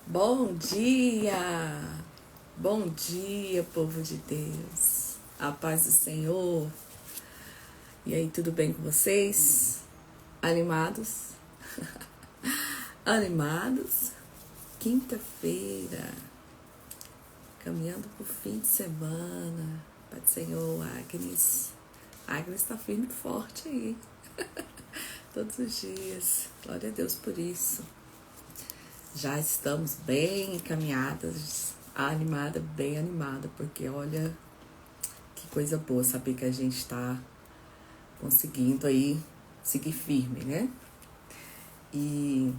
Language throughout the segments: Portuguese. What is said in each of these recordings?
Bom dia! Bom dia, povo de Deus. A paz do Senhor. E aí, tudo bem com vocês? Animados? Animados? Quinta-feira. Caminhando pro fim de semana. Pai do Senhor, Agnes. Agnes tá firme e forte aí. Todos os dias. Glória a Deus por isso. Já estamos bem encaminhadas, bem animada, porque olha que coisa boa saber que a gente está conseguindo aí seguir firme, né? E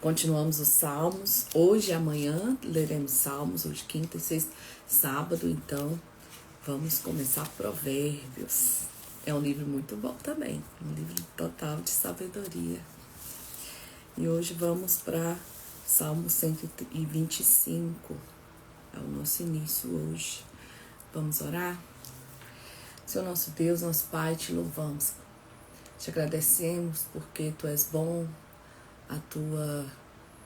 continuamos os salmos. Hoje e amanhã leremos salmos, hoje quinta e sexta, sábado, então vamos começar Provérbios. É um livro muito bom também, um livro total de sabedoria. E hoje vamos para Salmo 125. É o nosso início hoje. Vamos orar? Senhor nosso Deus, nosso Pai, te louvamos. Te agradecemos porque Tu és bom, a Tua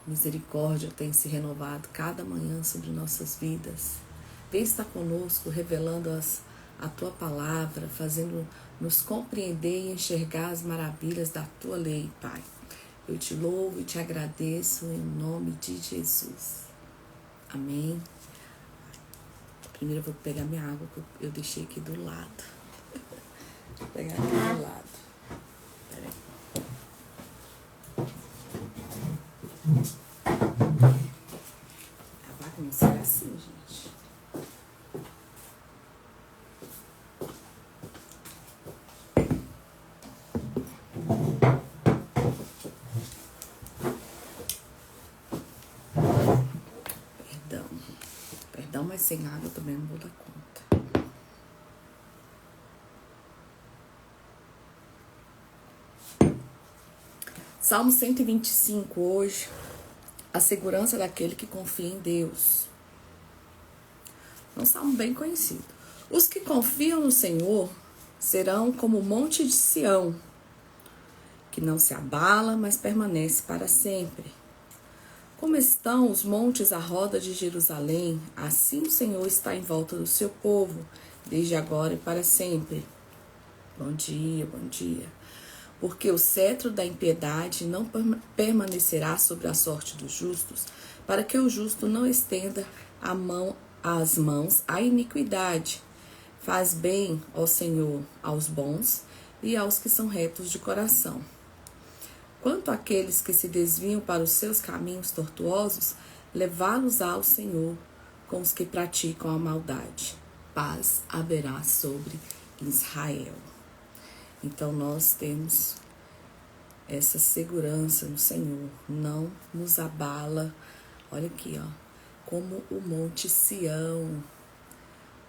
misericórdia tem se renovado cada manhã sobre nossas vidas. Vem estar conosco, revelando a Tua palavra, fazendo nos compreender e enxergar as maravilhas da Tua lei, Pai. Eu te louvo e te agradeço em nome de Jesus. Amém. Primeiro eu vou pegar minha água que eu deixei aqui do lado. Vou pegar aqui do lado. Peraí. A vaca não sai assim, gente. Perdão, mas sem água eu também não vou dar conta. Salmo 125 hoje, a segurança daquele que confia em Deus. É um salmo bem conhecido. Os que confiam no Senhor serão como o monte de Sião, que não se abala, mas permanece para sempre. Como estão os montes à roda de Jerusalém, assim o Senhor está em volta do seu povo, desde agora e para sempre. Bom dia, bom dia. Porque o cetro da impiedade não permanecerá sobre a sorte dos justos, para que o justo não estenda as mãos à iniquidade. Faz bem, ó Senhor, aos bons e aos que são retos de coração. Quanto àqueles que se desviam para os seus caminhos tortuosos, levá-los ao Senhor com os que praticam a maldade. Paz haverá sobre Israel. Então nós temos essa segurança no Senhor, não nos abala. Olha aqui, ó, como o Monte Sião.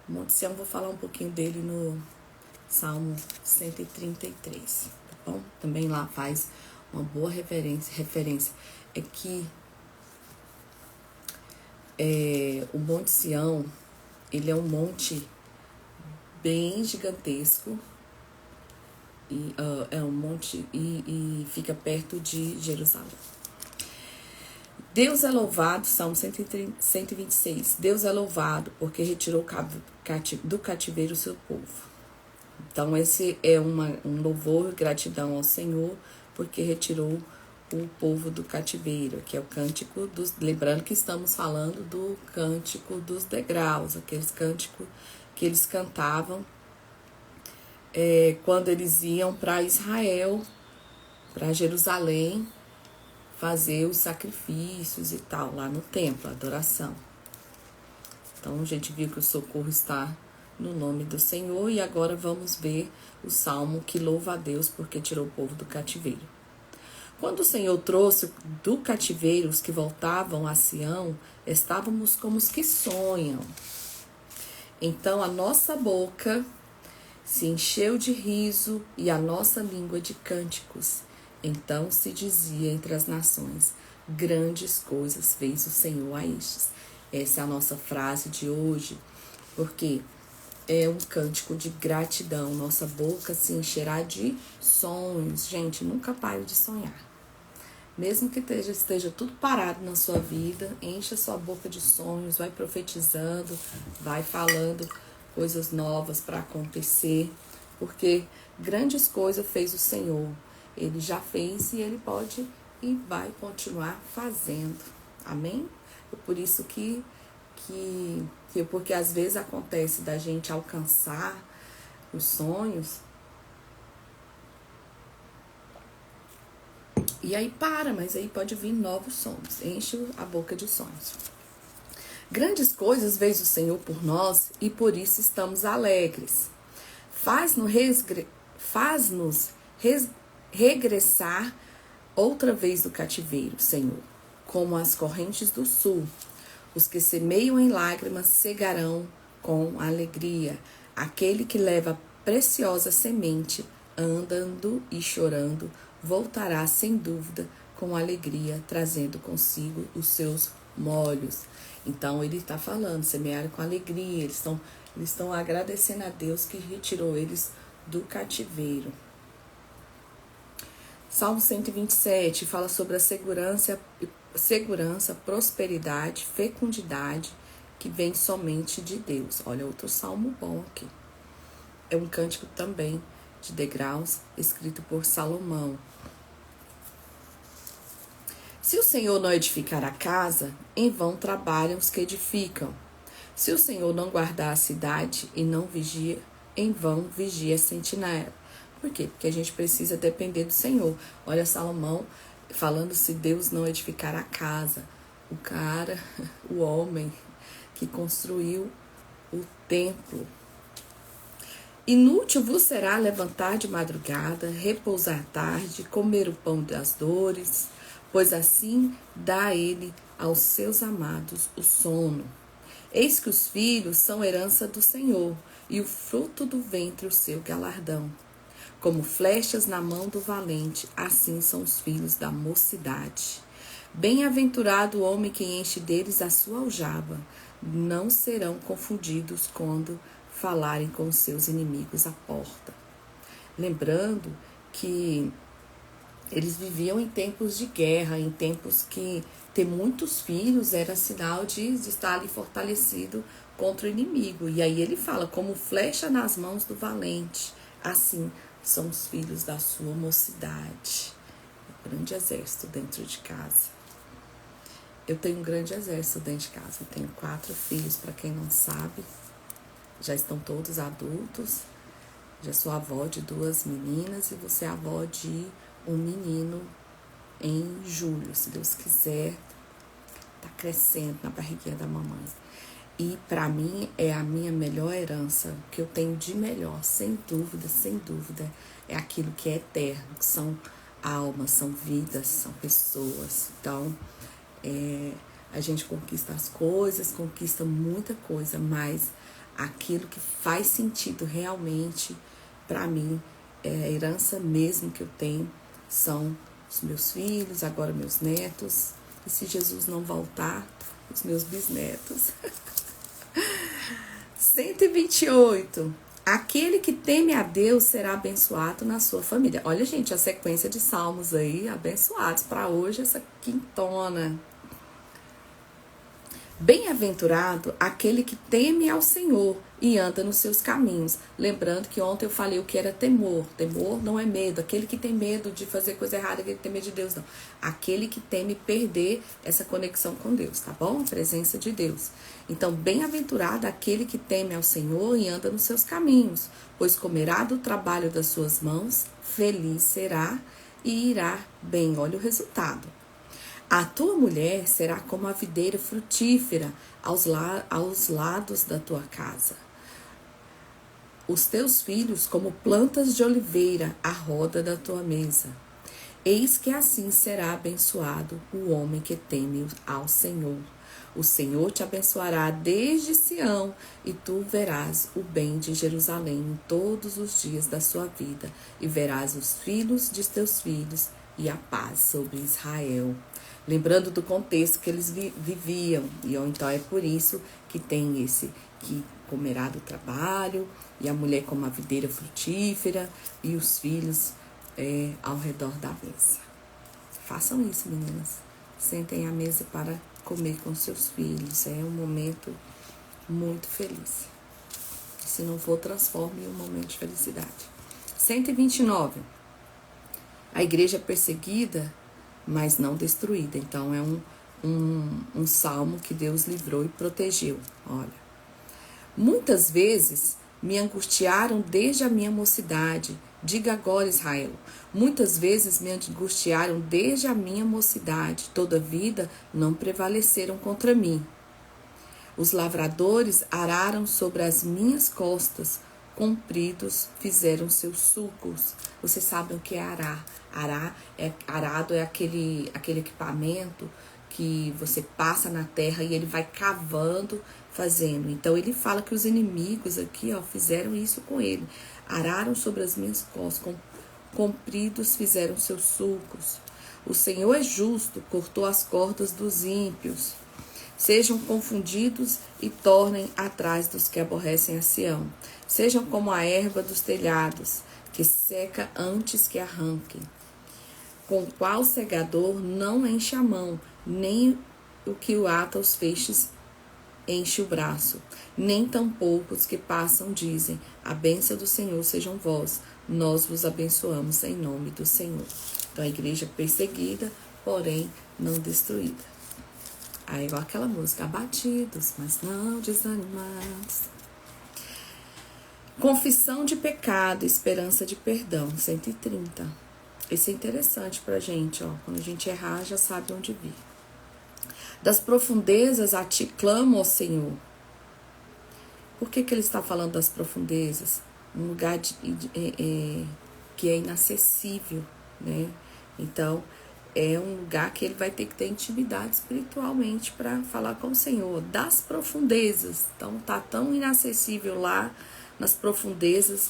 O Monte Sião, vou falar um pouquinho dele no Salmo 133, tá bom? Também lá faz uma boa referência. É que o Monte Sião, ele é um monte bem gigantesco, e é um monte e fica perto de Jerusalém. Deus é louvado, Salmo 126. Deus é louvado porque retirou do cativeiro o seu povo. Então esse é um louvor e gratidão ao Senhor porque retirou o povo do cativeiro, que é o cântico dos... Lembrando que estamos falando do cântico dos degraus, aqueles cânticos que eles cantavam quando eles iam para Israel, para Jerusalém, fazer os sacrifícios e tal, lá no templo, a adoração. Então a gente viu que o socorro está no nome do Senhor, e agora vamos ver o salmo que louva a Deus porque tirou o povo do cativeiro. Quando o Senhor trouxe do cativeiro os que voltavam a Sião, estávamos como os que sonham. Então a nossa boca se encheu de riso e a nossa língua de cânticos. Então se dizia entre as nações: grandes coisas fez o Senhor a estes. Essa é a nossa frase de hoje, porque é um cântico de gratidão. Nossa boca se encherá de sonhos. Gente, nunca pare de sonhar. Mesmo que esteja tudo parado na sua vida, encha sua boca de sonhos, vai profetizando, vai falando coisas novas para acontecer, porque grandes coisas fez o Senhor. Ele já fez e ele pode e vai continuar fazendo. Amém? Por isso porque às vezes acontece da gente alcançar os sonhos e aí para, mas aí pode vir novos sonhos. Enche a boca de sonhos. Grandes coisas fez o Senhor por nós e por isso estamos alegres. Faz-nos regressar outra vez do cativeiro, Senhor, como as correntes do sul. Os que semeiam em lágrimas cegarão com alegria. Aquele que leva preciosa semente, andando e chorando, voltará sem dúvida com alegria, trazendo consigo os seus molhos. Então ele está falando, semearam com alegria, eles estão agradecendo a Deus que retirou eles do cativeiro. Salmo 127 fala sobre a segurança, prosperidade, fecundidade que vem somente de Deus. Olha, outro salmo bom aqui. É um cântico também de degraus, escrito por Salomão. Se o Senhor não edificar a casa, em vão trabalham os que edificam. Se o Senhor não guardar a cidade e não vigia, em vão vigia a sentinela. Por quê? Porque a gente precisa depender do Senhor. Olha Salomão falando, se Deus não edificar a casa. O homem que construiu o templo. Inútil vos será levantar de madrugada, repousar tarde, comer o pão das dores, pois assim dá ele aos seus amados o sono. Eis que os filhos são herança do Senhor, e o fruto do ventre o seu galardão. Como flechas na mão do valente, assim são os filhos da mocidade. Bem-aventurado o homem que enche deles a sua aljava, não serão confundidos quando falarem com seus inimigos à porta. Lembrando que eles viviam em tempos de guerra, em tempos que ter muitos filhos era sinal de estar ali fortalecido contra o inimigo. E aí ele fala, como flecha nas mãos do valente, assim são os filhos da sua mocidade. Um grande exército dentro de casa. Eu tenho um grande exército dentro de casa. Eu tenho 4 filhos, para quem não sabe. Já estão todos adultos. Já sou avó de 2 meninas e você é avó de um menino em julho. Se Deus quiser, tá crescendo na barriguinha da mamãe. E para mim é a minha melhor herança, o que eu tenho de melhor, sem dúvida, é aquilo que é eterno, que são almas, são vidas, são pessoas. Então, a gente conquista as coisas, conquista muita coisa, mas aquilo que faz sentido realmente, para mim, é a herança mesmo que eu tenho, são os meus filhos, agora meus netos, e se Jesus não voltar, os meus bisnetos. 128. Aquele que teme a Deus será abençoado na sua família. Olha, gente, a sequência de salmos aí, abençoados para hoje, essa quintona. Bem-aventurado aquele que teme ao Senhor e anda nos seus caminhos. Lembrando que ontem eu falei o que era temor. Temor não é medo. Aquele que tem medo de fazer coisa errada, aquele que tem medo de Deus, não. Aquele que teme perder essa conexão com Deus, tá bom? A presença de Deus. Então, bem-aventurado aquele que teme ao Senhor e anda nos seus caminhos, pois comerá do trabalho das suas mãos, feliz será e irá bem. Olha o resultado. A tua mulher será como a videira frutífera aos lados da tua casa. Os teus filhos como plantas de oliveira à roda da tua mesa. Eis que assim será abençoado o homem que teme ao Senhor. O Senhor te abençoará desde Sião, e tu verás o bem de Jerusalém em todos os dias da sua vida, e verás os filhos de teus filhos e a paz sobre Israel. Lembrando do contexto que eles viviam, e então é por isso que tem esse que comerá do trabalho, e a mulher como a videira frutífera, e os filhos ao redor da mesa. Façam isso, meninas. Sentem à mesa para comer com seus filhos. É um momento muito feliz. Se não for, transforme em um momento de felicidade. 129. A igreja é perseguida, mas não destruída. Então, é um salmo que Deus livrou e protegeu. Olha. Muitas vezes me angustiaram desde a minha mocidade. Diga agora, Israel. Muitas vezes me angustiaram desde a minha mocidade. Todavia, não prevaleceram contra mim. Os lavradores araram sobre as minhas costas. Compridos fizeram seus sulcos. Vocês sabem o que é arar? Arado é aquele equipamento que você passa na terra e ele vai cavando, fazendo. Então ele fala que os inimigos aqui, ó, fizeram isso com ele. Araram sobre as minhas costas, compridos fizeram seus sulcos. O Senhor é justo, cortou as cordas dos ímpios. Sejam confundidos e tornem atrás dos que aborrecem a Sião. Sejam como a erva dos telhados, que seca antes que arranque. Com qual segador não enche a mão, nem o que o ata os feixes enche o braço. Nem tampouco os que passam dizem, a bênção do Senhor sejam vós, nós vos abençoamos em nome do Senhor. Então a igreja perseguida, porém não destruída. Aí igual aquela música, abatidos, mas não desanimados. Confissão de pecado, esperança de perdão, 130. Isso é interessante pra gente, ó. Quando a gente errar, já sabe onde vir. Das profundezas a ti clamo, ó Senhor. Por que ele está falando das profundezas? Um lugar que é inacessível, né? Então, é um lugar que ele vai ter que ter intimidade espiritualmente para falar com o Senhor. Das profundezas. Então, tá tão inacessível lá, nas profundezas,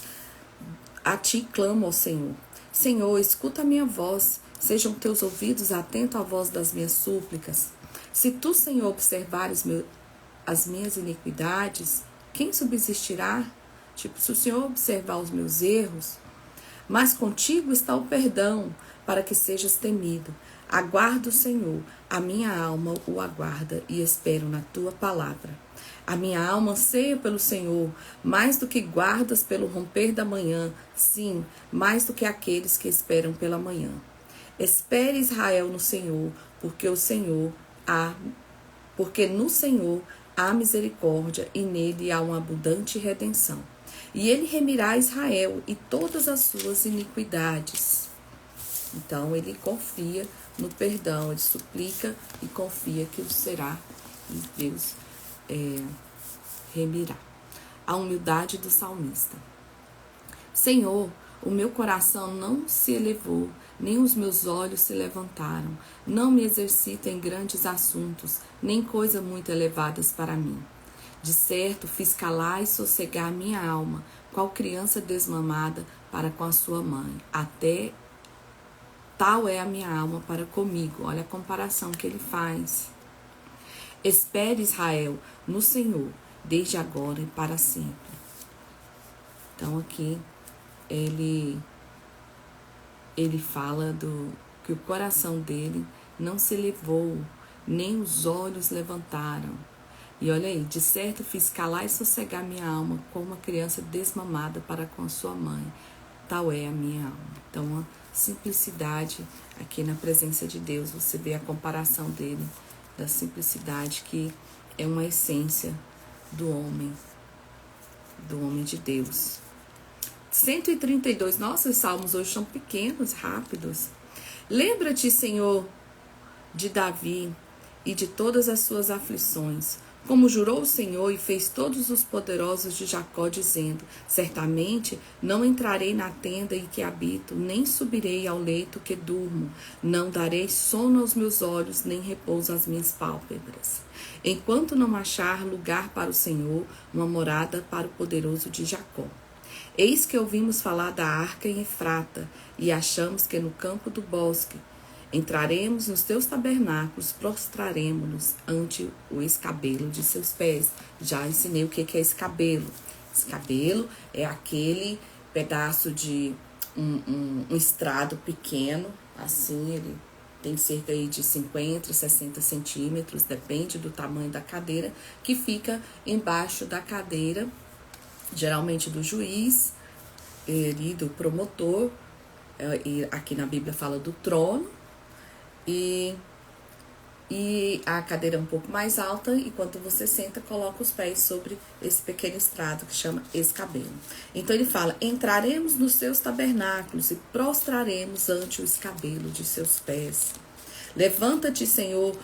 a ti clamo, ó Senhor. Senhor, escuta a minha voz. Sejam teus ouvidos atentos à voz das minhas súplicas. Se tu, Senhor, observares as minhas iniquidades, quem subsistirá? Tipo, se o Senhor observar os meus erros, mas contigo está o perdão, para que sejas temido. Aguardo o Senhor, a minha alma o aguarda e espero na tua palavra. A minha alma anseia pelo Senhor, mais do que guardas pelo romper da manhã, sim, mais do que aqueles que esperam pela manhã. Espere Israel no Senhor, porque no Senhor há misericórdia e nele há uma abundante redenção. E ele remirá Israel e todas as suas iniquidades. Então ele confia no perdão, ele suplica e confia que o será e Deus remirá. A humildade do salmista. Senhor, o meu coração não se elevou, nem os meus olhos se levantaram. Não me exercito em grandes assuntos, nem coisas muito elevadas para mim. De certo, fiz calar e sossegar minha alma, qual criança desmamada para com a sua mãe. Até tal é a minha alma para comigo. Olha a comparação que ele faz. Espere, Israel, no Senhor, desde agora e para sempre. Então aqui ele fala que o coração dele não se elevou, nem os olhos levantaram. E olha aí, de certo fiz calar e sossegar minha alma como uma criança desmamada para com a sua mãe. Tal é a minha alma. Então, a simplicidade aqui na presença de Deus, você vê a comparação dele, da simplicidade que é uma essência do homem de Deus. 132, nossa, os salmos hoje são pequenos, rápidos. Lembra-te, Senhor, de Davi e de todas as suas aflições, como jurou o Senhor e fez todos os poderosos de Jacó, dizendo, certamente não entrarei na tenda em que habito, nem subirei ao leito que durmo, não darei sono aos meus olhos, nem repouso às minhas pálpebras, enquanto não achar lugar para o Senhor, uma morada para o poderoso de Jacó. Eis que ouvimos falar da arca em Efrata, e achamos que no campo do bosque entraremos nos teus tabernáculos, prostraremos-nos ante o escabelo de seus pés. Já ensinei o que é escabelo. Escabelo é aquele pedaço de um estrado pequeno, assim, ele tem cerca aí de 50, 60 centímetros, depende do tamanho da cadeira, que fica embaixo da cadeira, geralmente do juiz, e do promotor, e aqui na Bíblia fala do trono, e a cadeira é um pouco mais alta, e quando você senta, coloca os pés sobre esse pequeno estrado que chama escabelo. Então ele fala: entraremos nos seus tabernáculos e prostraremos ante o escabelo de seus pés. Levanta-te, Senhor,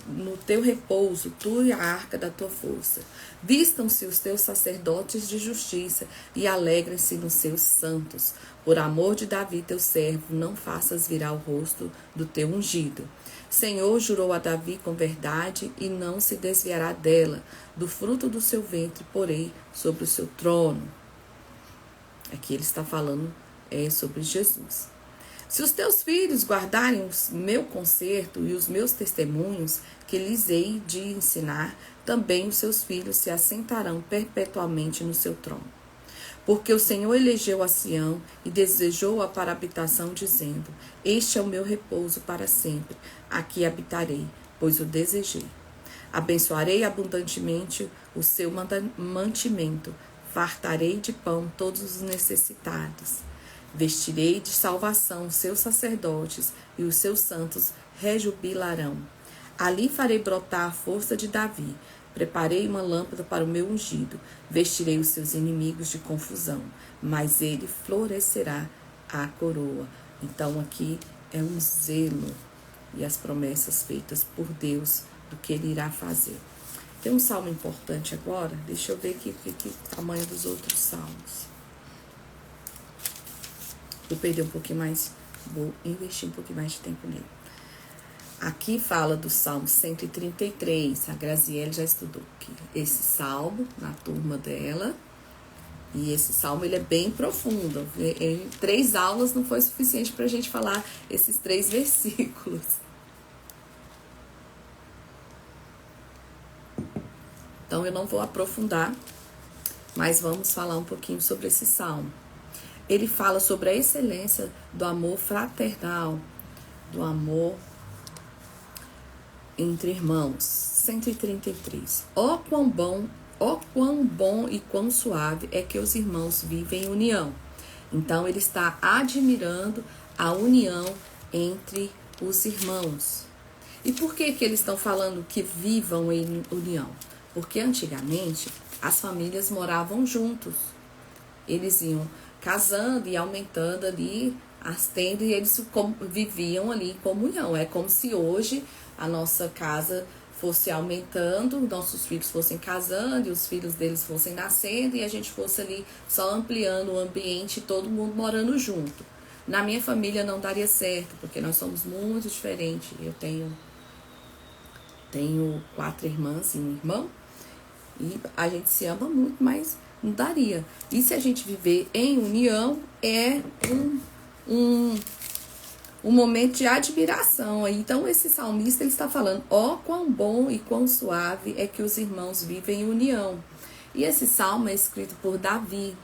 no teu repouso, tu e a arca da tua força. Vistam-se os teus sacerdotes de justiça e alegrem-se nos seus santos. Por amor de Davi, teu servo, não faças virar o rosto do teu ungido. Senhor jurou a Davi com verdade e não se desviará dela. Do fruto do seu ventre porei sobre o seu trono. Aqui ele está falando sobre Jesus. Se os teus filhos guardarem o meu conserto e os meus testemunhos, que lhes hei de ensinar, também os seus filhos se assentarão perpetuamente no seu trono. Porque o Senhor elegeu a Sião e desejou-a para habitação, dizendo: este é o meu repouso para sempre, aqui habitarei, pois o desejei. Abençoarei abundantemente o seu mantimento, fartarei de pão todos os necessitados. Vestirei de salvação os seus sacerdotes, e os seus santos rejubilarão. Ali farei brotar a força de Davi. Preparei uma lâmpada para o meu ungido. Vestirei os seus inimigos de confusão, mas ele florescerá a coroa. Então aqui é um zelo e as promessas feitas por Deus do que ele irá fazer. Tem um salmo importante agora. Deixa eu ver aqui o tamanho dos outros salmos. Vou perder um pouquinho mais, vou investir um pouquinho mais de tempo nele. Aqui fala do Salmo 133, a Graziele já estudou aqui esse salmo na turma dela, e esse salmo ele é bem profundo. Em 3 aulas não foi suficiente para a gente falar esses 3 versículos. Então eu não vou aprofundar, mas vamos falar um pouquinho sobre esse salmo. Ele fala sobre a excelência do amor fraternal, do amor entre irmãos. 133. Ó quão bom e quão suave é que os irmãos vivem em união. Então ele está admirando a união entre os irmãos. E por que eles estão falando que vivam em união? Porque antigamente as famílias moravam juntos. Eles iam casando e aumentando ali as tendas e eles viviam ali em comunhão. É como se hoje a nossa casa fosse aumentando, nossos filhos fossem casando e os filhos deles fossem nascendo e a gente fosse ali só ampliando o ambiente, todo mundo morando junto. Na minha família não daria certo, porque nós somos muito diferentes. Eu tenho 4 irmãs e um irmão e a gente se ama muito, mas não daria. E se a gente viver em união, é um momento de admiração. Então esse salmista ele está falando: ó quão bom e quão suave é que os irmãos vivem em união. E esse salmo é escrito por Davi.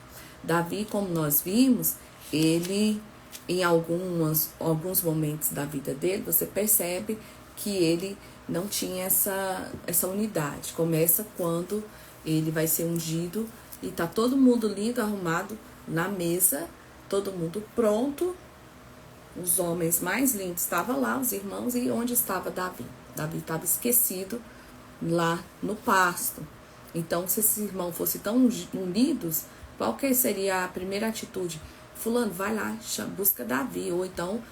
Davi, como nós vimos, ele em alguns momentos da vida dele, você percebe que ele não tinha essa unidade. Começa quando ele vai ser ungido e tá todo mundo lindo, arrumado na mesa, todo mundo pronto. Os homens mais lindos estavam lá, os irmãos, e onde estava Davi? Davi estava esquecido lá no pasto. Então, se esses irmãos fossem tão unidos, qual que seria a primeira atitude? Fulano, vai lá, busca Davi. Ou então,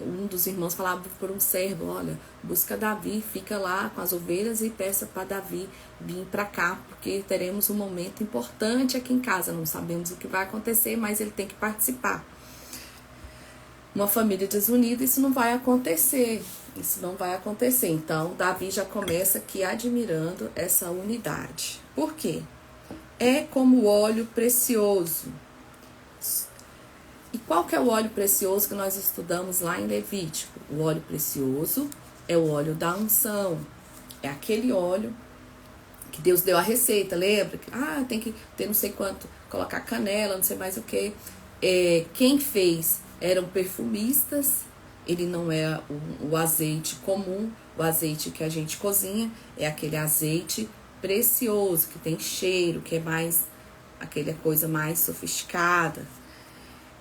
um dos irmãos falava por um servo: olha, busca Davi, fica lá com as ovelhas e peça para Davi vir para cá, porque teremos um momento importante aqui em casa. Não sabemos o que vai acontecer, mas ele tem que participar. Uma família desunida, isso não vai acontecer. Isso não vai acontecer. Então, Davi já começa aqui admirando essa unidade. Por quê? É como óleo precioso. E qual que é o óleo precioso que nós estudamos lá em Levítico? O óleo precioso é o óleo da unção. É aquele óleo que Deus deu a receita, lembra? Tem que ter não sei quanto, colocar canela, não sei mais o que. Quem fez eram perfumistas, ele não é o azeite comum, o azeite que a gente cozinha, é aquele azeite precioso, que tem cheiro, que é mais aquela coisa mais sofisticada.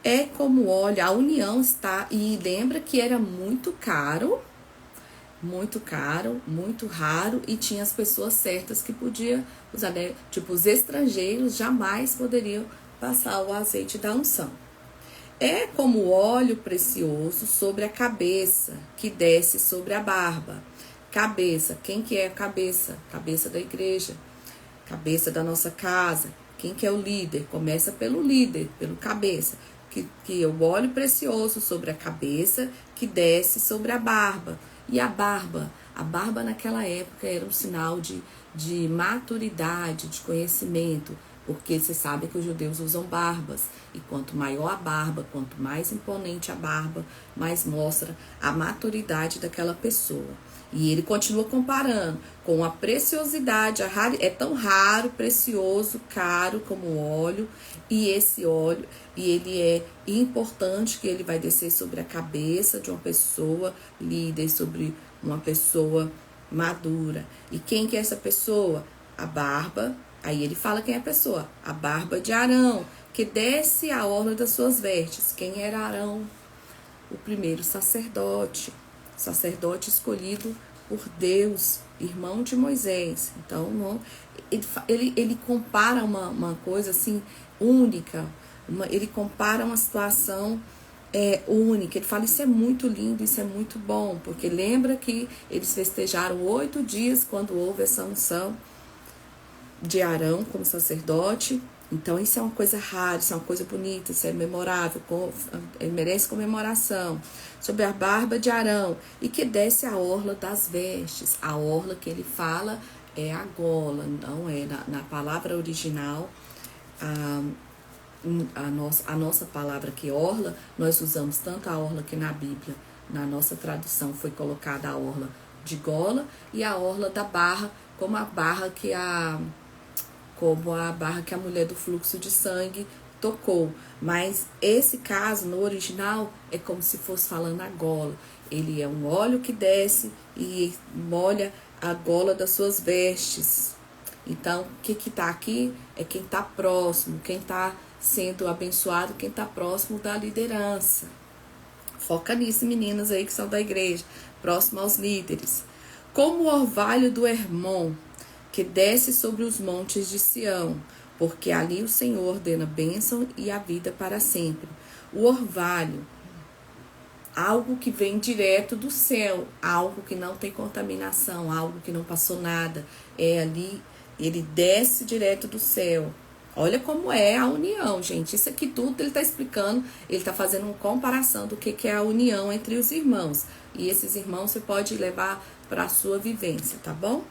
É como óleo, a união está, e lembra que era muito caro, muito raro, e tinha as pessoas certas que podiam usar, né? Tipo, os estrangeiros jamais poderiam passar o azeite da unção. É como óleo precioso sobre a cabeça, que desce sobre a barba. Cabeça, quem que é a cabeça? Cabeça da igreja, cabeça da nossa casa. Quem que é o líder? Começa pelo líder, pelo cabeça. Que é o óleo precioso sobre a cabeça, que desce sobre a barba. E a barba naquela época era um sinal de maturidade, de conhecimento, porque você sabe que os judeus usam barbas, e quanto maior a barba, quanto mais imponente a barba, mais mostra a maturidade daquela pessoa. E ele continua comparando com a preciosidade, é tão raro, precioso, caro como o óleo, e esse óleo, e ele é importante que ele vai descer sobre a cabeça de uma pessoa líder, sobre uma pessoa madura. E quem que é essa pessoa? A barba. Aí ele fala quem é a pessoa, a barba de Arão, que desce a orla das suas vestes. Quem era Arão? O primeiro sacerdote escolhido por Deus, irmão de Moisés. Então, ele compara uma coisa assim, única, ele compara uma situação única. Ele fala, isso é muito lindo, isso é muito bom, porque lembra que eles festejaram 8 dias quando houve essa unção de Arão como sacerdote. Então isso é uma coisa rara, isso é uma coisa bonita, isso é memorável, merece comemoração. Sobre a barba de Arão, e que desce a orla das vestes. A orla que ele fala é a gola, não é na palavra original. A nossa palavra que orla, nós usamos tanto a orla que na Bíblia, na nossa tradução foi colocada a orla de gola, e a orla da barra, como a barra que a mulher do fluxo de sangue tocou. Mas esse caso, no original, é como se fosse falando a gola. Ele é um óleo que desce e molha a gola das suas vestes. Então, o que está aqui é quem está próximo, quem está sendo abençoado, quem está próximo da liderança. Foca nisso, meninas aí que são da igreja, próximo aos líderes. Como o orvalho do Hermon, que desce sobre os montes de Sião, porque ali o Senhor ordena bênção e a vida para sempre. O orvalho, algo que vem direto do céu, algo que não tem contaminação, algo que não passou nada, é ali, ele desce direto do céu. Olha como é a união, gente. Isso aqui tudo ele está explicando, ele está fazendo uma comparação do que é a união entre os irmãos. E esses irmãos você pode levar para a sua vivência, tá bom?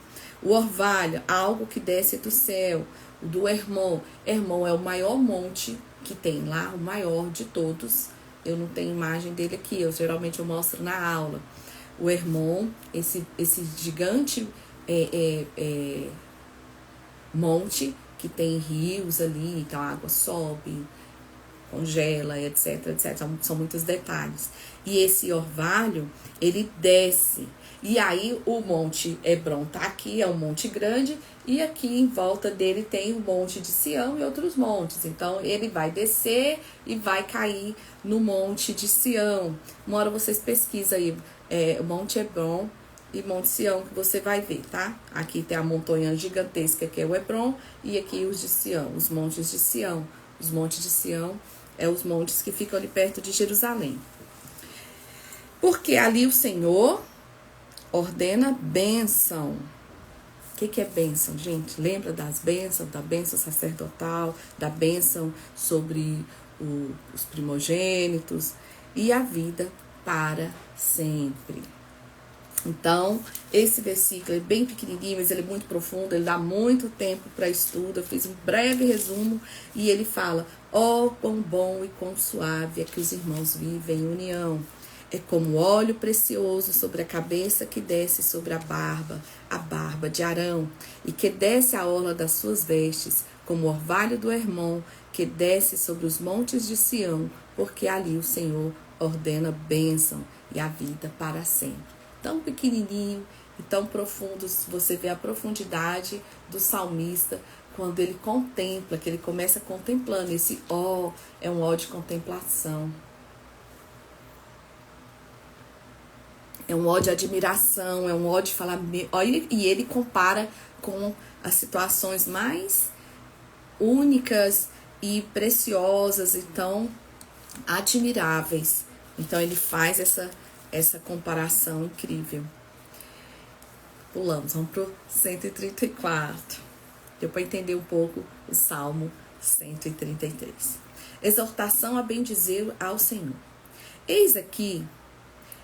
O orvalho, algo que desce do céu. Do Hermon. Hermon é o maior monte que tem lá, o maior de todos. Eu não tenho imagem dele aqui, geralmente eu mostro na aula. O Hermon, esse gigante monte que tem rios ali, então a água sobe, congela, etc, etc. São muitos detalhes. E esse orvalho, ele desce. E aí o Monte Hebron tá aqui, é um monte grande, e aqui em volta dele tem o Monte de Sião e outros montes. Então ele vai descer e vai cair no Monte de Sião. Uma hora vocês pesquisam aí, o Monte Hebron e Monte Sião, que você vai ver, tá? Aqui tem a montanha gigantesca que é o Hebron, e aqui os de Sião, os montes de Sião. Os montes de Sião é os montes que ficam ali perto de Jerusalém. Porque ali o Senhor ordena bênção. O que é bênção, gente? Lembra das bênçãos, da bênção sacerdotal, da bênção sobre os primogênitos e a vida para sempre. Então, esse versículo é bem pequenininho, mas ele é muito profundo, ele dá muito tempo para estudo. Eu fiz um breve resumo e ele fala: ó, quão bom e quão suave é que os irmãos vivem em união. É como óleo precioso sobre a cabeça que desce sobre a barba de Arão, e que desce a orla das suas vestes, como o orvalho do Hermon, que desce sobre os montes de Sião, porque ali o Senhor ordena bênção e a vida para sempre. Tão pequenininho e tão profundo, você vê a profundidade do salmista quando ele contempla, que ele começa contemplando. Esse ó é um ó de contemplação. É um ó de admiração, é um ó de falar... Olha, e ele compara com as situações mais únicas e preciosas e tão admiráveis. Então ele faz essa comparação incrível. Pulamos, vamos pro 134. Deu para entender um pouco o Salmo 133. Exortação a bendizer ao Senhor. Eis aqui,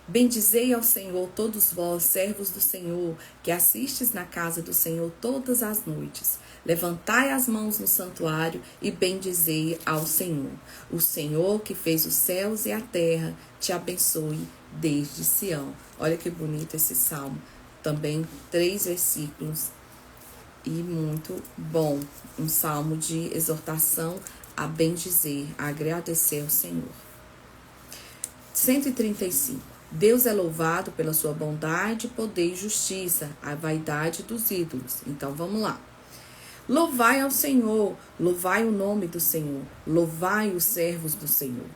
bendizei ao Senhor todos vós, servos do Senhor, que assistes na casa do Senhor todas as noites. Levantai as mãos no santuário e bendizei ao Senhor. O Senhor que fez os céus e a terra te abençoe desde Sião. Olha que bonito esse salmo. Também 3 versículos e muito bom. Um salmo de exortação a bendizer, a agradecer ao Senhor. 135. Deus é louvado pela sua bondade, poder e justiça, a vaidade dos ídolos. Então vamos lá. Louvai ao Senhor, louvai o nome do Senhor, louvai os servos do Senhor.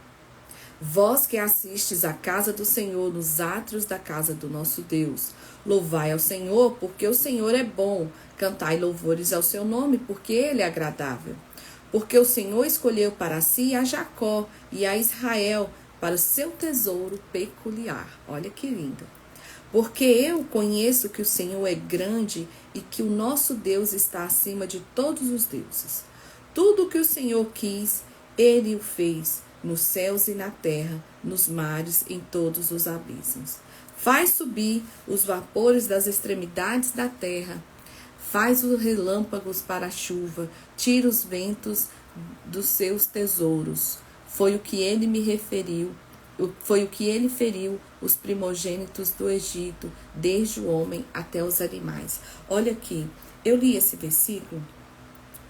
Vós que assistes à casa do Senhor, nos átrios da casa do nosso Deus. Louvai ao Senhor, porque o Senhor é bom. Cantai louvores ao seu nome, porque ele é agradável. Porque o Senhor escolheu para si a Jacó e a Israel para o seu tesouro peculiar. Olha que lindo. Porque eu conheço que o Senhor é grande e que o nosso Deus está acima de todos os deuses. Tudo o que o Senhor quis, ele o fez, nos céus e na terra, nos mares, em todos os abismos. Faz subir os vapores das extremidades da terra, faz os relâmpagos para a chuva, tira os ventos dos seus tesouros. Foi o que ele me referiu, foi o que ele feriu os primogênitos do Egito, desde o homem até os animais. Olha aqui, eu li esse versículo,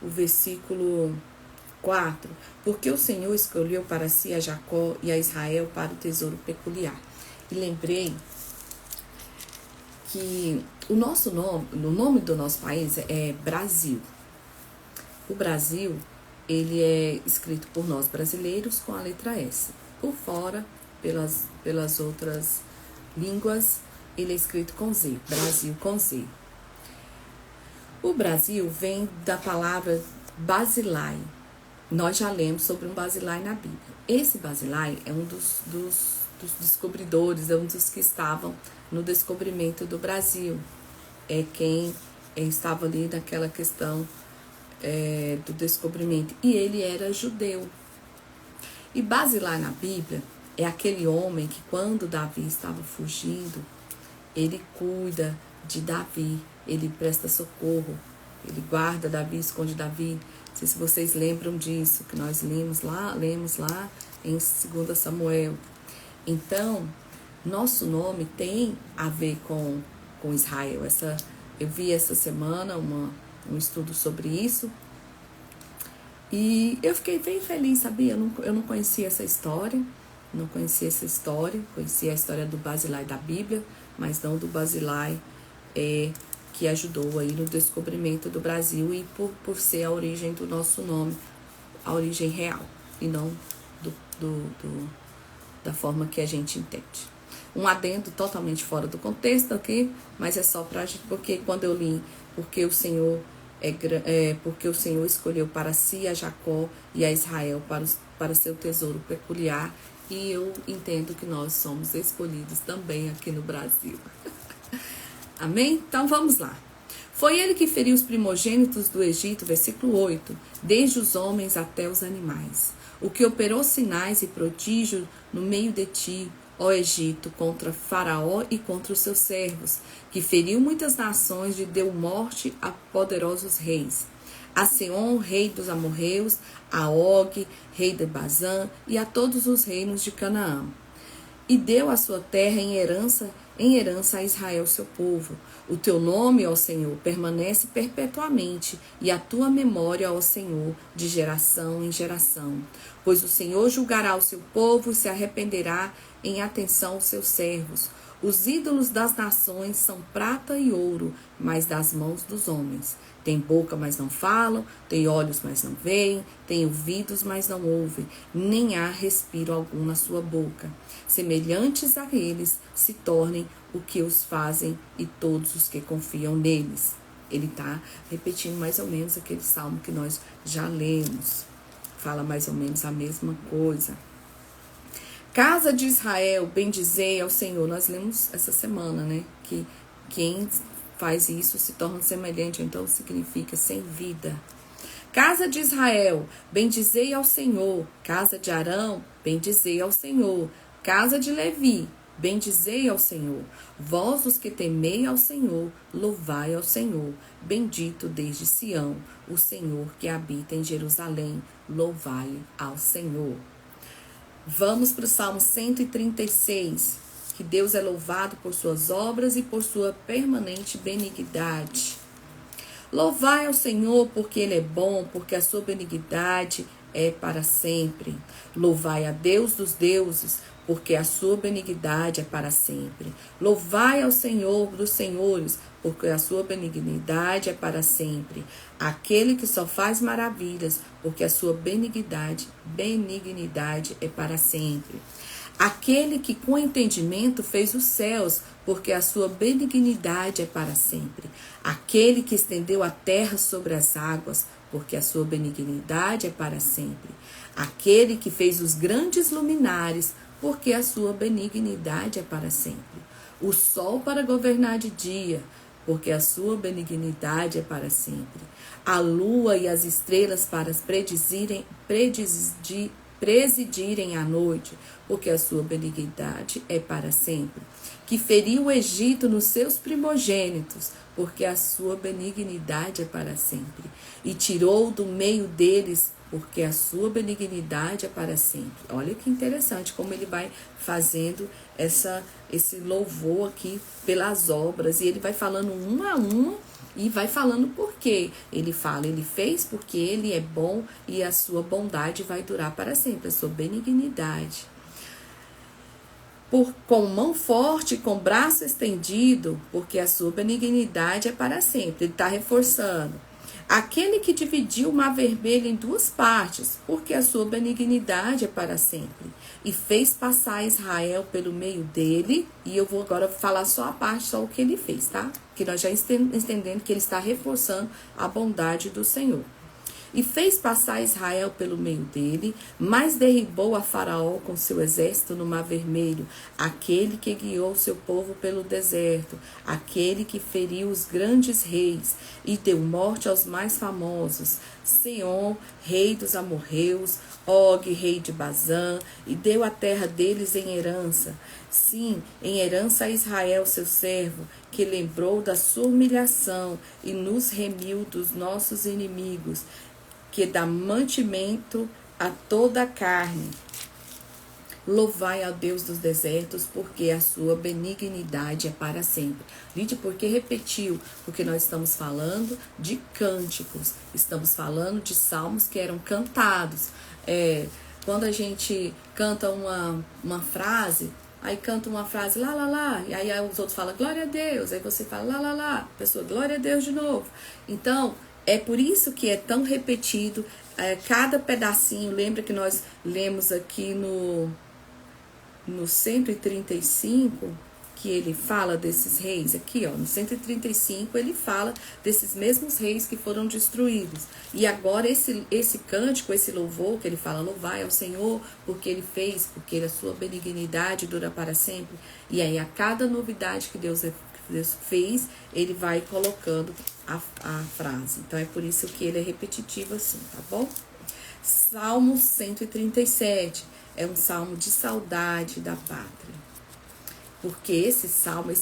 o versículo 4, porque o Senhor escolheu para si a Jacó e a Israel para o tesouro peculiar. E lembrei que o nome do nosso país é Brasil. O Brasil, ele é escrito por nós brasileiros com a letra S. Por fora, pelas outras línguas, ele é escrito com Z, Brasil com Z. O Brasil vem da palavra Basilai. Nós já lemos sobre um Basilai na Bíblia. Esse Basilai é um dos descobridores, é um dos que estavam no descobrimento do Brasil. É quem estava ali naquela questão do descobrimento. E ele era judeu. E Basilai na Bíblia é aquele homem que, quando Davi estava fugindo, ele cuida de Davi, ele presta socorro, ele guarda Davi, esconde Davi. Não sei se vocês lembram disso, que nós lemos lá em 2 Samuel. Então, nosso nome tem a ver com Israel. Eu vi essa semana um estudo sobre isso. E eu fiquei bem feliz, sabia? Eu não conhecia essa história. Conhecia a história do Basilai da Bíblia, mas não do Basilai que ajudou aí no descobrimento do Brasil e por ser a origem do nosso nome, a origem real, e não da forma que a gente entende. Um adendo totalmente fora do contexto aqui, mas é só pra gente, porque quando eu li, porque o Senhor escolheu para si a Jacó e a Israel para seu tesouro peculiar, e eu entendo que nós somos escolhidos também aqui no Brasil. Amém? Então vamos lá. Foi ele que feriu os primogênitos do Egito, versículo 8, desde os homens até os animais. O que operou sinais e prodígios no meio de ti, ó Egito, contra Faraó e contra os seus servos, que feriu muitas nações e deu morte a poderosos reis. A Seom, rei dos amorreus, a Og, rei de Bazã, e a todos os reinos de Canaã. E deu a sua terra em herança a Israel, seu povo. O teu nome, ó Senhor, permanece perpetuamente, e a tua memória, ó Senhor, de geração em geração. Pois o Senhor julgará o seu povo e se arrependerá em atenção os seus servos. Os ídolos das nações são prata e ouro, mas das mãos dos homens. Tem boca, mas não falam, tem olhos, mas não veem, tem ouvidos, mas não ouvem, nem há respiro algum na sua boca. Semelhantes a eles se tornem o que os fazem e todos os que confiam neles. Ele está repetindo mais ou menos aquele salmo que nós já lemos. Fala mais ou menos a mesma coisa. Casa de Israel, bendizei ao Senhor. Nós lemos essa semana, né? Que quem faz isso se torna semelhante, então significa sem vida. Casa de Israel, bendizei ao Senhor. Casa de Arão, bendizei ao Senhor. Casa de Levi, bendizei ao Senhor. Vós os que temei ao Senhor, louvai ao Senhor. Bendito desde Sião, o Senhor que habita em Jerusalém, louvai ao Senhor. Vamos para o Salmo 136, que Deus é louvado por suas obras e por sua permanente benignidade. Louvai ao Senhor porque Ele é bom, porque a sua benignidade é para sempre. Louvai a Deus dos deuses, porque a sua benignidade é para sempre. Louvai ao Senhor dos senhores, porque a sua benignidade é para sempre. Aquele que só faz maravilhas, porque a sua benignidade é para sempre. Aquele que com entendimento fez os céus, porque a sua benignidade é para sempre. Aquele que estendeu a terra sobre as águas, porque a sua benignidade é para sempre. Aquele que fez os grandes luminares, porque a sua benignidade é para sempre. O sol para governar de dia, porque a sua benignidade é para sempre. A lua e as estrelas para presidirem à noite, porque a sua benignidade é para sempre. Que feriu o Egito nos seus primogênitos, porque a sua benignidade é para sempre. E tirou do meio deles, porque a sua benignidade é para sempre. Olha que interessante como ele vai fazendo esse louvor aqui pelas obras. E ele vai falando uma a uma e vai falando por quê. Ele fala, ele fez porque ele é bom e a sua bondade vai durar para sempre, a sua benignidade. Com mão forte, com braço estendido, porque a sua benignidade é para sempre. Ele está reforçando. Aquele que dividiu o mar vermelho em duas partes, porque a sua benignidade é para sempre. E fez passar Israel pelo meio dele. E eu vou agora falar só a parte, só o que ele fez, tá? Que nós já entendendo que ele está reforçando a bondade do Senhor. E fez passar Israel pelo meio dele, mas derribou a Faraó com seu exército no Mar Vermelho, aquele que guiou seu povo pelo deserto, aquele que feriu os grandes reis e deu morte aos mais famosos, Seom, rei dos amorreus, Og, rei de Bazã, e deu a terra deles em herança. Sim, em herança a Israel, seu servo, que lembrou da sua humilhação e nos remiu dos nossos inimigos, que dá mantimento a toda a carne. Louvai ao Deus dos desertos, porque a sua benignidade é para sempre. Gente, por que repetiu? Porque nós estamos falando de cânticos, estamos falando de salmos que eram cantados. Quando a gente canta uma frase, aí canta uma frase lá, lá, lá, e aí os outros falam glória a Deus, aí você fala lá, lá, lá, a pessoa glória a Deus de novo. Então, é por isso que é tão repetido cada pedacinho. Lembra que nós lemos aqui no 135, que ele fala desses reis? Aqui, ó, no 135, ele fala desses mesmos reis que foram destruídos. E agora esse cântico, esse louvor, que ele fala, louvai ao Senhor, porque ele fez, porque a sua benignidade dura para sempre. E aí, a cada novidade que Deus fez, ele vai colocando a frase. Então, é por isso que ele é repetitivo assim, tá bom? Salmo 137 é um salmo de saudade da pátria. Porque esse salmo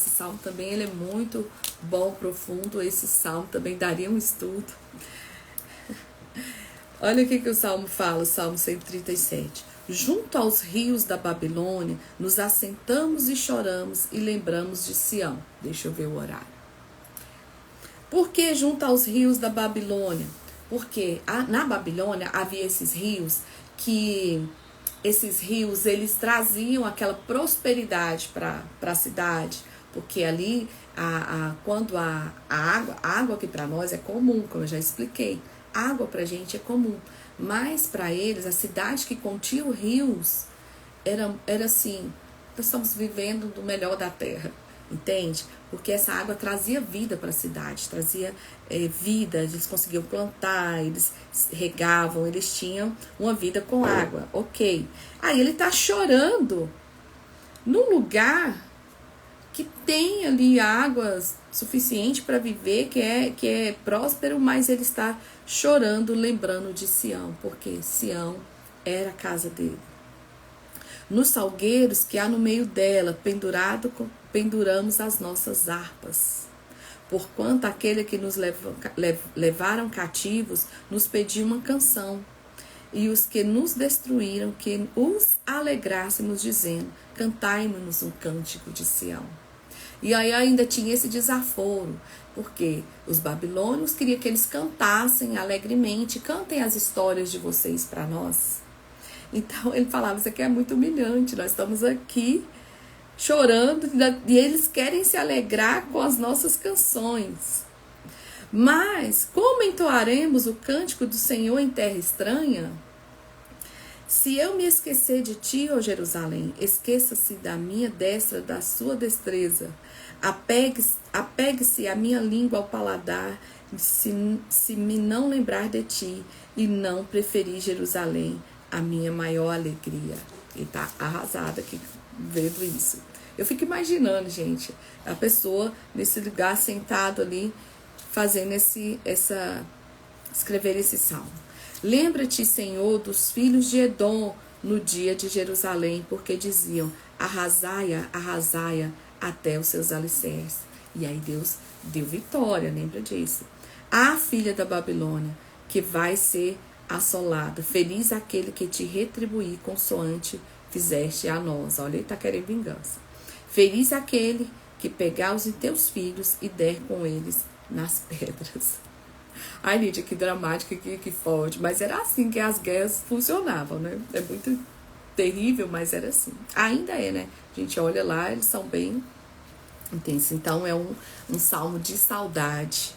também ele é muito bom, profundo. Esse salmo também daria um estudo. Olha o que o salmo fala, o salmo 137. Junto aos rios da Babilônia, nos assentamos e choramos e lembramos de Sião. Deixa eu ver o horário. Por que junto aos rios da Babilônia? Porque na Babilônia havia esses rios que esses rios, eles traziam aquela prosperidade para a cidade, porque ali, quando a água que para nós é comum, como eu já expliquei, água para a gente é comum, mas para eles, a cidade que continha rios, era assim, nós estamos vivendo do melhor da terra, entende? Porque essa água trazia vida para a cidade, trazia vida, eles conseguiam plantar, eles regavam, eles tinham uma vida com água, ok. Aí ele está chorando num lugar que tem ali água suficiente para viver, que é próspero, mas ele está chorando, lembrando de Sião, porque Sião era a casa dele. Nos salgueiros que há no meio dela, penduramos as nossas harpas. Porquanto aquele que nos levaram cativos nos pediu uma canção, e os que nos destruíram, que os alegrássemos, dizendo: cantai-nos um cântico de Sião. E aí ainda tinha esse desaforo, porque os babilônios queriam que eles cantassem alegremente, cantem as histórias de vocês para nós. Então ele falava: isso aqui é muito humilhante, nós estamos aqui chorando e eles querem se alegrar com as nossas canções. Mas como entoaremos o cântico do Senhor em terra estranha? Se eu me esquecer de ti, ó Jerusalém, esqueça-se da minha destra, da sua destreza. Apegue-se a minha língua ao paladar, se me não lembrar de ti e não preferir Jerusalém, a minha maior alegria. Ele está arrasado aqui vendo isso. Eu fico imaginando, gente, a pessoa nesse lugar sentado ali, fazendo escrever esse salmo. Lembra-te, Senhor, dos filhos de Edom no dia de Jerusalém, porque diziam: arrasai-a, arrasai-a até os seus alicerces. E aí Deus deu vitória, lembra disso. A filha da Babilônia, que vai ser assolada, feliz aquele que te retribuir consoante fizeste a nós. Olha, ele está querendo vingança. Feliz aquele que pegar os teus filhos e der com eles nas pedras. Ai, Lídia, que dramática, que forte. Mas era assim que as guerras funcionavam, né? É muito terrível, mas era assim. Ainda é, né? A gente olha lá, eles são bem intensos. Então, é um salmo de saudade.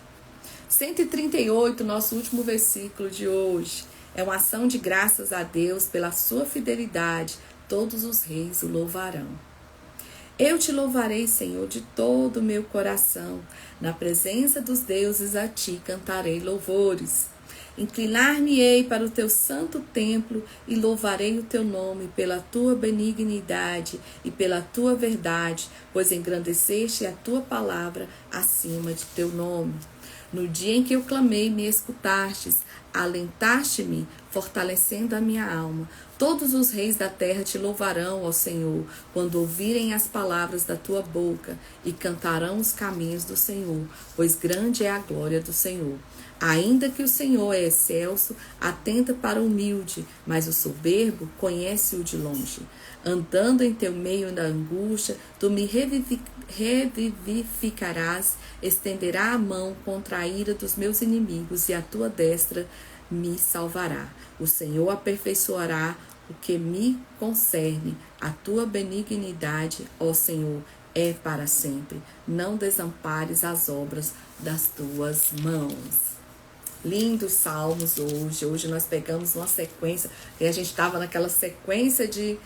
138, nosso último versículo de hoje. É uma ação de graças a Deus pela sua fidelidade. Todos os reis o louvarão. Eu te louvarei, Senhor, de todo o meu coração. Na presença dos deuses a ti cantarei louvores. Inclinar-me-ei para o teu santo templo e louvarei o teu nome pela tua benignidade e pela tua verdade, pois engrandeceste a tua palavra acima de teu nome. No dia em que eu clamei, me escutastes, alentaste-me, fortalecendo a minha alma. Todos os reis da terra te louvarão, ó Senhor, quando ouvirem as palavras da tua boca, e cantarão os caminhos do Senhor, pois grande é a glória do Senhor. Ainda que o Senhor é excelso, atenta para o humilde, mas o soberbo conhece-o de longe. Andando em teu meio da angústia, tu me revivificarás, estenderá a mão contra a ira dos meus inimigos, e a tua destra me salvará. O Senhor aperfeiçoará o que me concerne. A tua benignidade, ó Senhor, é para sempre. Não desampares as obras das tuas mãos. Lindos salmos hoje. Hoje nós pegamos uma sequência, e a gente estava naquela sequência de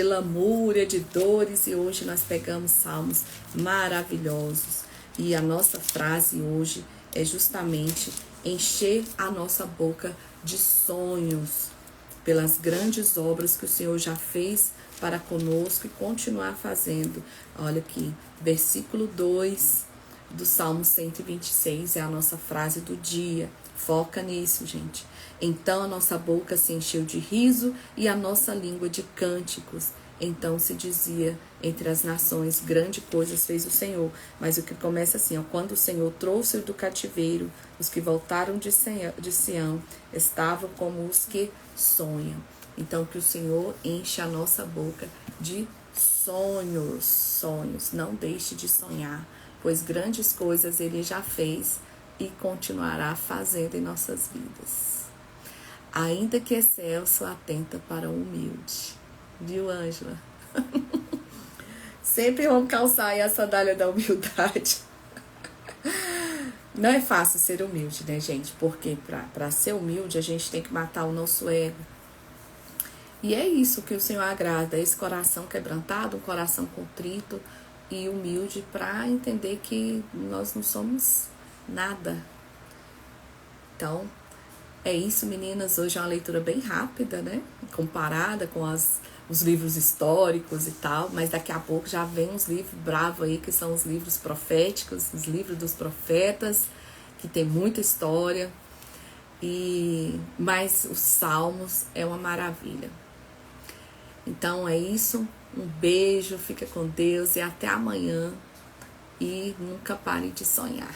lamúria, de dores, e hoje nós pegamos salmos maravilhosos. E a nossa frase hoje é justamente encher a nossa boca de sonhos pelas grandes obras que o Senhor já fez para conosco e continuar fazendo. Olha aqui, versículo 2 do Salmo 126 é a nossa frase do dia. Foca nisso, gente. Então a nossa boca se encheu de riso e a nossa língua de cânticos. Então se dizia entre as nações: grande coisas fez o Senhor. Mas o que começa assim, ó: quando o Senhor trouxe do cativeiro, os que voltaram de Sião estavam como os que sonham. Então que o Senhor enche a nossa boca de sonhos, sonhos. Não deixe de sonhar, pois grandes coisas Ele já fez e continuará fazendo em nossas vidas. Ainda que excelso, atenta para o humilde. Viu, Ângela? Sempre vamos calçar aí a sandália da humildade. Não é fácil ser humilde, né, gente? Porque para ser humilde a gente tem que matar o nosso ego. E é isso que o Senhor agrada, esse coração quebrantado, um coração contrito e humilde, para entender que nós não somos nada. Então, é isso, meninas. Hoje é uma leitura bem rápida, né? Comparada com os livros históricos e tal, mas daqui a pouco já vem uns livros bravos aí, que são os livros proféticos, os livros dos profetas, que tem muita história. Mas os Salmos é uma maravilha. Então é isso, um beijo, fica com Deus e até amanhã. E nunca pare de sonhar.